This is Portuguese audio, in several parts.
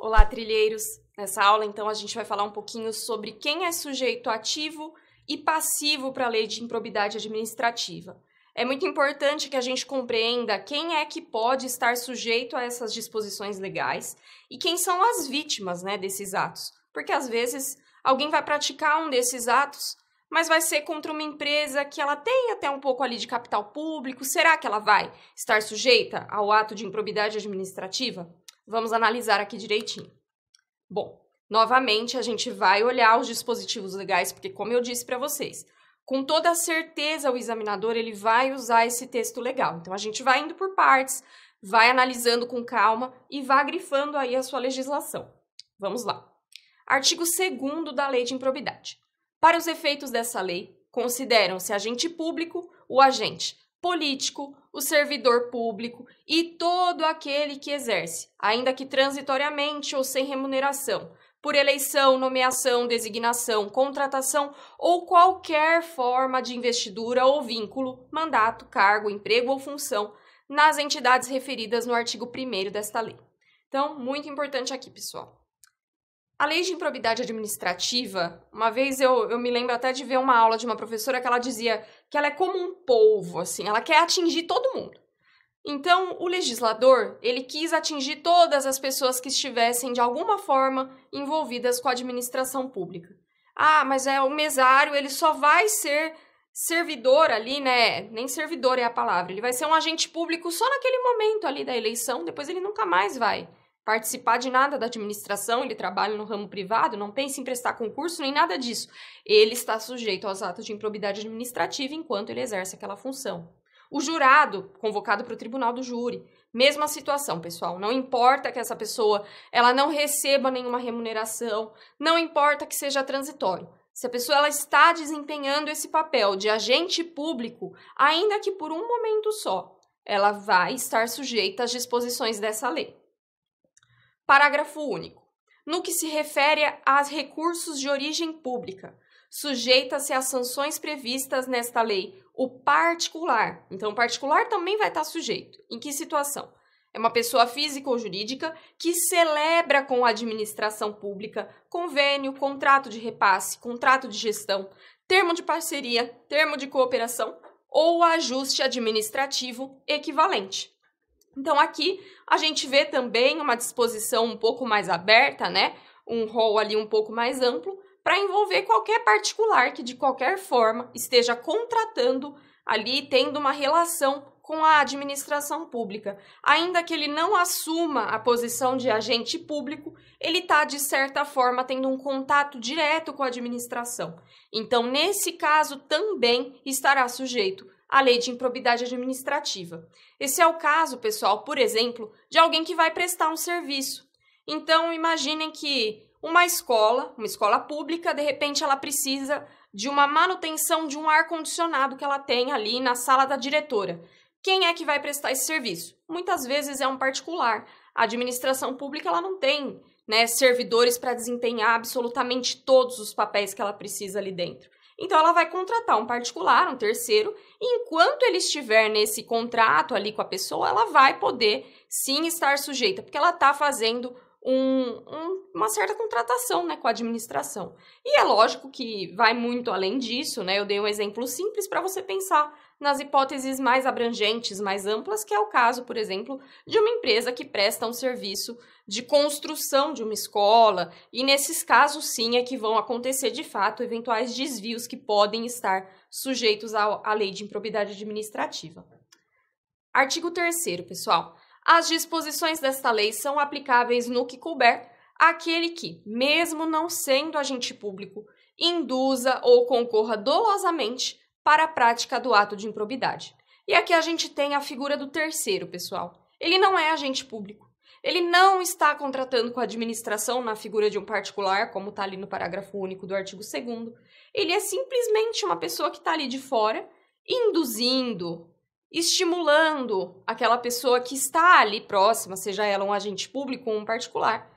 Olá, trilheiros! Nessa aula, então, a gente vai falar um pouquinho sobre quem é sujeito ativo e passivo para a lei de improbidade administrativa. É muito importante que a gente compreenda quem é que pode estar sujeito a essas disposições legais e quem são as vítimas, desses atos. Porque, às vezes, alguém vai praticar um desses atos, mas vai ser contra uma empresa que ela tem até um pouco ali de capital público. Será que ela vai estar sujeita ao ato de improbidade administrativa? Vamos analisar aqui direitinho. Bom, novamente a gente vai olhar os dispositivos legais, porque como eu disse para vocês, com toda certeza o examinador ele vai usar esse texto legal. Então a gente vai indo por partes, vai analisando com calma e vai grifando aí a sua legislação. Vamos lá. Artigo 2º da Lei de Improbidade. Para os efeitos dessa lei, consideram-se agente público o agente político, o servidor público e todo aquele que exerce, ainda que transitoriamente ou sem remuneração, por eleição, nomeação, designação, contratação ou qualquer forma de investidura ou vínculo, mandato, cargo, emprego ou função nas entidades referidas no artigo 1º desta lei. Então, muito importante aqui, pessoal. A lei de improbidade administrativa, uma vez eu me lembro até de ver uma aula de uma professora que ela dizia que ela é como um polvo, assim, ela quer atingir todo mundo. Então, o legislador, ele quis atingir todas as pessoas que estivessem de alguma forma envolvidas com a administração pública. Ah, mas o mesário, ele só vai ser servidor ali, nem servidor é a palavra, ele vai ser um agente público só naquele momento ali da eleição, depois ele nunca mais vai participar de nada da administração, ele trabalha no ramo privado, não pensa em prestar concurso, nem nada disso. Ele está sujeito aos atos de improbidade administrativa enquanto ele exerce aquela função. O jurado, convocado para o tribunal do júri, mesma situação, pessoal. Não importa que essa pessoa ela não receba nenhuma remuneração, não importa que seja transitório. Se a pessoa ela está desempenhando esse papel de agente público, ainda que por um momento só, ela vai estar sujeita às disposições dessa lei. Parágrafo único. No que se refere a recursos de origem pública, sujeita-se às sanções previstas nesta lei o particular. Então, o particular também vai estar sujeito. Em que situação? É uma pessoa física ou jurídica que celebra com a administração pública convênio, contrato de repasse, contrato de gestão, termo de parceria, termo de cooperação ou ajuste administrativo equivalente. Então, aqui a gente vê também uma disposição um pouco mais aberta, um rol ali um pouco mais amplo, para envolver qualquer particular que, de qualquer forma, esteja contratando ali, tendo uma relação com a administração pública. Ainda que ele não assuma a posição de agente público, ele está, de certa forma, tendo um contato direto com a administração. Então, nesse caso, também estará sujeito a lei de improbidade administrativa. Esse é o caso, pessoal, por exemplo, de alguém que vai prestar um serviço. Então, imaginem que uma escola pública, de repente, ela precisa de uma manutenção de um ar-condicionado que ela tem ali na sala da diretora. Quem é que vai prestar esse serviço? Muitas vezes é um particular. A administração pública ela não tem servidores para desempenhar absolutamente todos os papéis que ela precisa ali dentro. Então, ela vai contratar um particular, um terceiro, e enquanto ele estiver nesse contrato ali com a pessoa, ela vai poder, sim, estar sujeita, porque ela está fazendo uma certa contratação com a administração. E é lógico que vai muito além disso, eu dei um exemplo simples para você pensar nas hipóteses mais abrangentes, mais amplas, que é o caso, por exemplo, de uma empresa que presta um serviço de construção de uma escola, e nesses casos, sim, é que vão acontecer, de fato, eventuais desvios que podem estar sujeitos à lei de improbidade administrativa. Artigo 3º, pessoal. As disposições desta lei são aplicáveis no que couber àquele que, mesmo não sendo agente público, induza ou concorra dolosamente para a prática do ato de improbidade. E aqui a gente tem a figura do terceiro, pessoal. Ele não é agente público. Ele não está contratando com a administração na figura de um particular, como está ali no parágrafo único do artigo 2º. Ele é simplesmente uma pessoa que está ali de fora, induzindo, estimulando aquela pessoa que está ali próxima, seja ela um agente público ou um particular,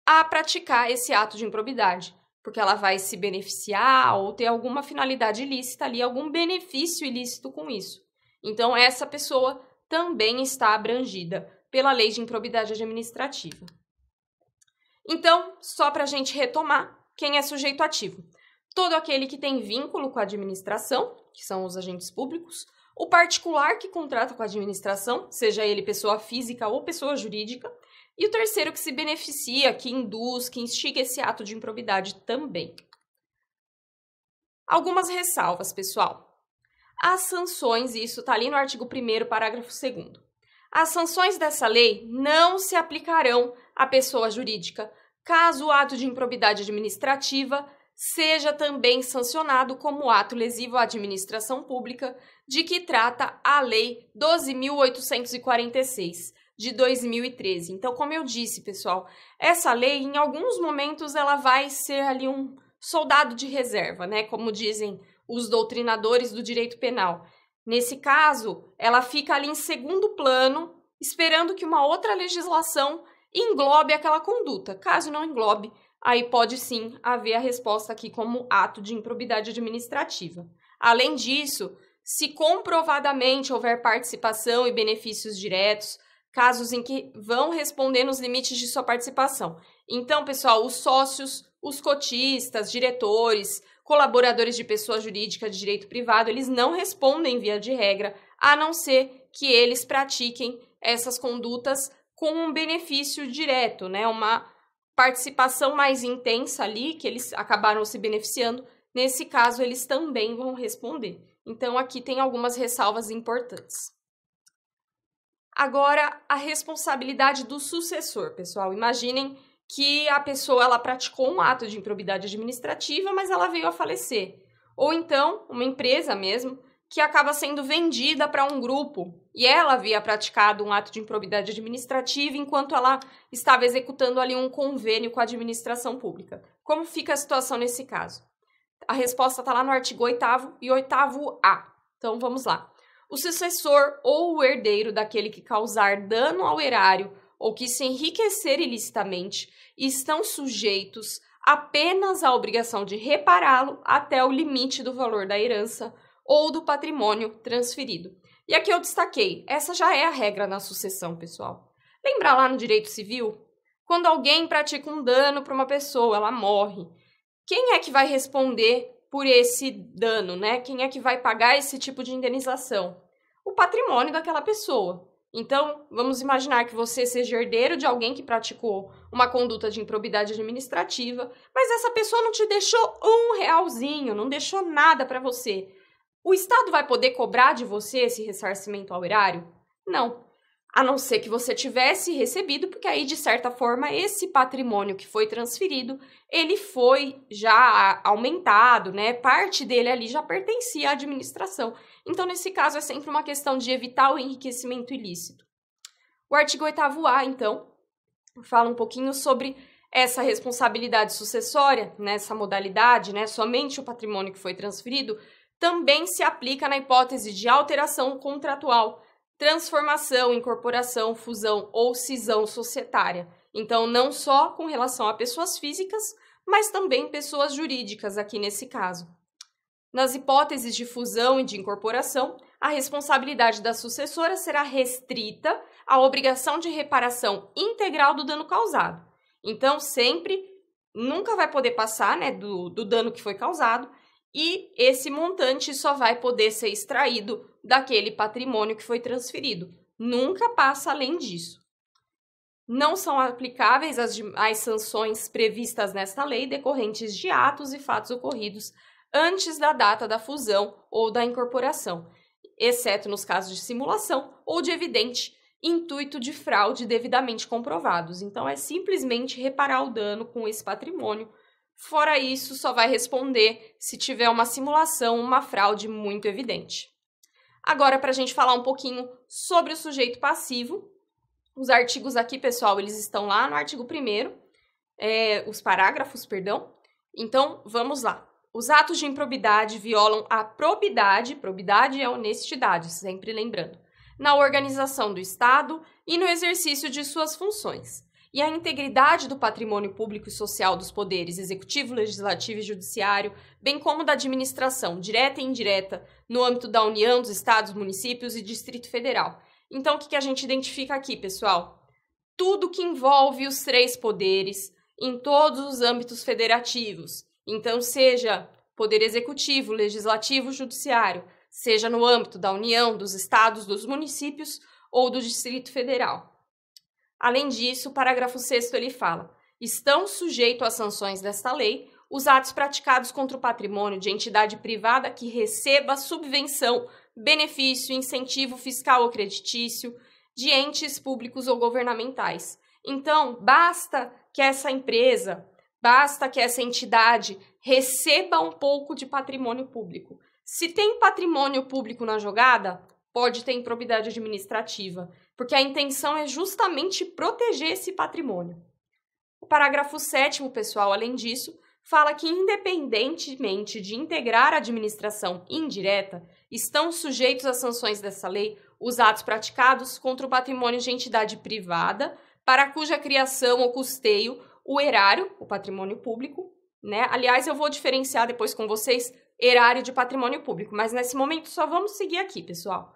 a praticar esse ato de improbidade, porque ela vai se beneficiar ou ter alguma finalidade ilícita ali, algum benefício ilícito com isso. Então, essa pessoa também está abrangida pela lei de improbidade administrativa. Então, só para a gente retomar, quem é sujeito ativo? Todo aquele que tem vínculo com a administração, que são os agentes públicos, o particular que contrata com a administração, seja ele pessoa física ou pessoa jurídica, e o terceiro que se beneficia, que induz, que instiga esse ato de improbidade também. Algumas ressalvas, pessoal. As sanções, e isso está ali no artigo 1º, parágrafo 2º. As sanções dessa lei não se aplicarão à pessoa jurídica, caso o ato de improbidade administrativa seja também sancionado como ato lesivo à administração pública, de que trata a Lei 12.846, de 2013. Então, como eu disse, pessoal, essa lei, em alguns momentos, ela vai ser ali um soldado de reserva, né? Como dizem os doutrinadores do direito penal. Nesse caso, ela fica ali em segundo plano, esperando que uma outra legislação englobe aquela conduta. Caso não englobe, aí pode sim haver a resposta aqui como ato de improbidade administrativa. Além disso, se comprovadamente houver participação e benefícios diretos, casos em que vão responder nos limites de sua participação. Então, pessoal, os sócios, os cotistas, diretores, colaboradores de pessoa jurídica de direito privado, eles não respondem via de regra, a não ser que eles pratiquem essas condutas com um benefício direto, né? Uma participação mais intensa ali, que eles acabaram se beneficiando. Nesse caso, eles também vão responder. Então, aqui tem algumas ressalvas importantes. Agora, a responsabilidade do sucessor, pessoal. Imaginem que a pessoa ela praticou um ato de improbidade administrativa, mas ela veio a falecer. Ou então, uma empresa mesmo, que acaba sendo vendida para um grupo e ela havia praticado um ato de improbidade administrativa enquanto ela estava executando ali um convênio com a administração pública. Como fica a situação nesse caso? A resposta está lá no artigo 8º e 8º-A. Então, vamos lá. O sucessor ou o herdeiro daquele que causar dano ao erário ou que se enriquecer ilicitamente estão sujeitos apenas à obrigação de repará-lo até o limite do valor da herança ou do patrimônio transferido. E aqui eu destaquei, essa já é a regra na sucessão, pessoal. Lembra lá no direito civil? Quando alguém pratica um dano para uma pessoa, ela morre. Quem é que vai responder por esse dano, né? Quem é que vai pagar esse tipo de indenização? O patrimônio daquela pessoa. Então, vamos imaginar que você seja herdeiro de alguém que praticou uma conduta de improbidade administrativa, mas essa pessoa não te deixou R$1, não deixou nada para você. O Estado vai poder cobrar de você esse ressarcimento ao erário? Não. A não ser que você tivesse recebido, porque aí, de certa forma, esse patrimônio que foi transferido, ele foi já aumentado, né? Parte dele ali já pertencia à administração. Então, nesse caso, é sempre uma questão de evitar o enriquecimento ilícito. O artigo 8º-A, então, fala um pouquinho sobre essa responsabilidade sucessória, nessa modalidade, né? Somente o patrimônio que foi transferido, também se aplica na hipótese de alteração contratual, transformação, incorporação, fusão ou cisão societária. Então, não só com relação a pessoas físicas, mas também pessoas jurídicas aqui nesse caso. Nas hipóteses de fusão e de incorporação, a responsabilidade da sucessora será restrita à obrigação de reparação integral do dano causado. Então, nunca vai poder passar, né, do dano que foi causado, e esse montante só vai poder ser extraído daquele patrimônio que foi transferido. Nunca passa além disso. Não são aplicáveis as sanções previstas nesta lei decorrentes de atos e fatos ocorridos antes da data da fusão ou da incorporação, exceto nos casos de simulação ou de evidente intuito de fraude devidamente comprovados. Então, é simplesmente reparar o dano com esse patrimônio. Fora isso, só vai responder se tiver uma simulação, uma fraude muito evidente. Agora, para a gente falar um pouquinho sobre o sujeito passivo, os artigos aqui, pessoal, eles estão lá no artigo 1º, os parágrafos, perdão. Então, vamos lá. Os atos de improbidade violam a probidade é a honestidade, sempre lembrando, na organização do Estado e no exercício de suas funções, e a integridade do patrimônio público e social dos poderes executivo, legislativo e judiciário, bem como da administração, direta e indireta, no âmbito da União, dos Estados, municípios e Distrito Federal. Então, o que a gente identifica aqui, pessoal? Tudo que envolve os 3 poderes em todos os âmbitos federativos. Então, seja Poder Executivo, Legislativo, Judiciário, seja no âmbito da União, dos estados, dos municípios ou do Distrito Federal. Além disso, o parágrafo 6º ele fala: estão sujeitos às sanções desta lei os atos praticados contra o patrimônio de entidade privada que receba subvenção, benefício, incentivo fiscal ou creditício de entes públicos ou governamentais. Então, basta que essa empresa, basta que essa entidade receba um pouco de patrimônio público. Se tem patrimônio público na jogada, pode ter improbidade administrativa, porque a intenção é justamente proteger esse patrimônio. O parágrafo 7º, pessoal, além disso, fala que, independentemente de integrar a administração indireta, estão sujeitos às sanções dessa lei os atos praticados contra o patrimônio de entidade privada, para cuja criação ou custeio o erário, o patrimônio público, né? Aliás, eu vou diferenciar depois com vocês erário de patrimônio público, mas nesse momento só vamos seguir aqui, pessoal.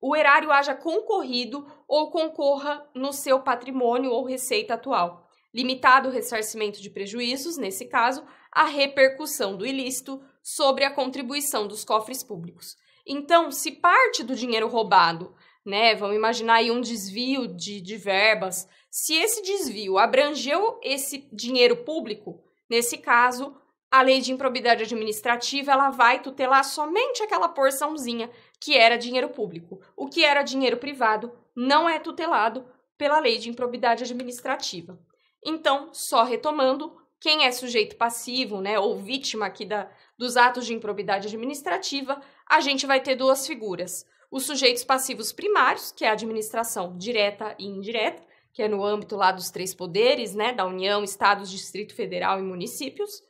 O erário haja concorrido ou concorra no seu patrimônio ou receita atual, limitado o ressarcimento de prejuízos, nesse caso, a repercussão do ilícito sobre a contribuição dos cofres públicos. Então, se parte do dinheiro roubado, né, vamos imaginar aí um desvio de verbas, se esse desvio abrangeu esse dinheiro público, nesse caso, a lei de improbidade administrativa ela vai tutelar somente aquela porçãozinha que era dinheiro público. O que era dinheiro privado não é tutelado pela lei de improbidade administrativa. Então, só retomando, quem é sujeito passivo, né, ou vítima aqui dos atos de improbidade administrativa, a gente vai ter duas figuras. Os sujeitos passivos primários, que é a administração direta e indireta, que é no âmbito lá dos 3 poderes, né, da União, Estados, Distrito Federal e municípios,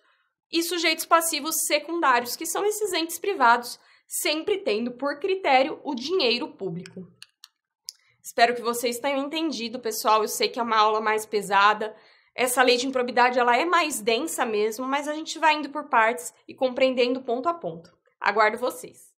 e sujeitos passivos secundários, que são esses entes privados, sempre tendo por critério o dinheiro público. Espero que vocês tenham entendido, pessoal. Eu sei que é uma aula mais pesada. Essa lei de improbidade ela é mais densa mesmo, mas a gente vai indo por partes e compreendendo ponto a ponto. Aguardo vocês.